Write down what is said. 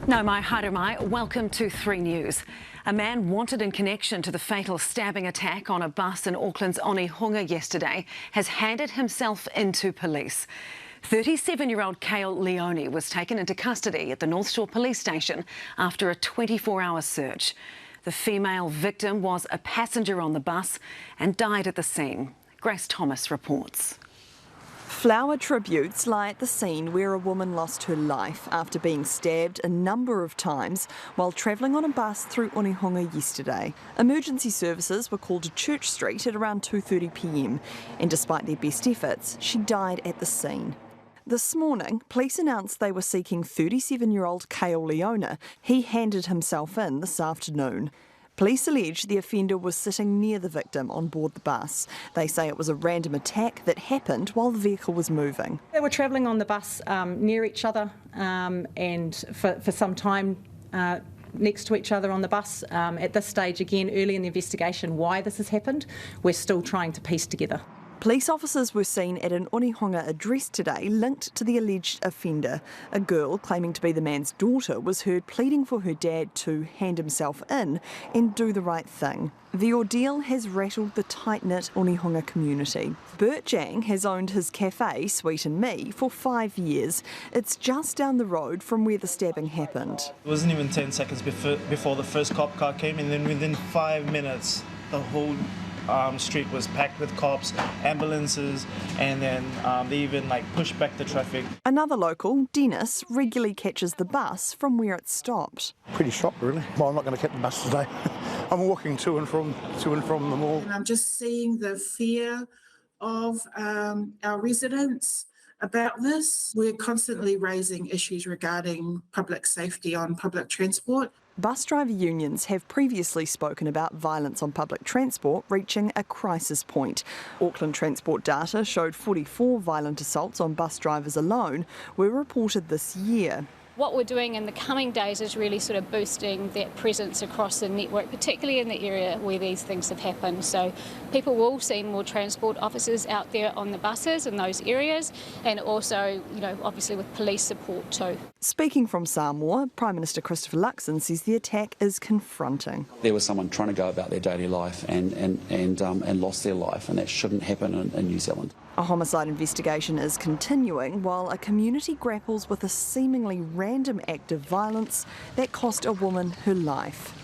No mai haere mai, welcome to 3 News. A man wanted in connection to the fatal stabbing attack on a bus in Auckland's Onehunga yesterday has handed himself in to police. 37-year-old Kael Leoni was taken into custody at the North Shore police station after a 24-hour search. The female victim was a passenger on the bus and died at the scene. Grace Thomas reports. Flower tributes lie at the scene where a woman lost her life after being stabbed a number of times while travelling on a bus through Onehunga yesterday. Emergency services were called to Church Street at around 2:30 p.m, and despite their best efforts, she died at the scene. This morning, police announced they were seeking 37-year-old Kael Leoni. He handed himself in this afternoon. Police allege the offender was sitting near the victim on board the bus. They say it was a random attack that happened while the vehicle was moving. They were travelling on the bus near each other and for some time next to each other on the bus. At this stage, again, early in the investigation why this has happened, we're still trying to piece together. Police officers were seen at an Onehunga address today linked to the alleged offender. A girl claiming to be the man's daughter was heard pleading for her dad to hand himself in and do the right thing. The ordeal has rattled the tight-knit Onehunga community. Bert Jang has owned his cafe, Sweet and Me, for 5 years. It's just down the road from where the stabbing happened. It wasn't even 10 seconds before the first cop car came, and then within 5 minutes the whole street was packed with cops, ambulances, and then they even pushed back the traffic. Another local, Dennis, regularly catches the bus from where it stopped. Pretty shocked, really. Well, I'm not going to catch the bus today. I'm walking to and from the mall. And I'm just seeing the fear of our residents about this. We're constantly raising issues regarding public safety on public transport. Bus driver unions have previously spoken about violence on public transport reaching a crisis point. Auckland transport data showed 44 violent assaults on bus drivers alone were reported this year. What we're doing in the coming days is really sort of boosting that presence across the network, particularly in the area where these things have happened. So people will see more transport officers out there on the buses in those areas, and also, obviously with police support too. Speaking from Samoa, Prime Minister Christopher Luxon says the attack is confronting. There was someone trying to go about their daily life and lost their life, and that shouldn't happen in New Zealand. A homicide investigation is continuing while a community grapples with a seemingly random act of violence that cost a woman her life.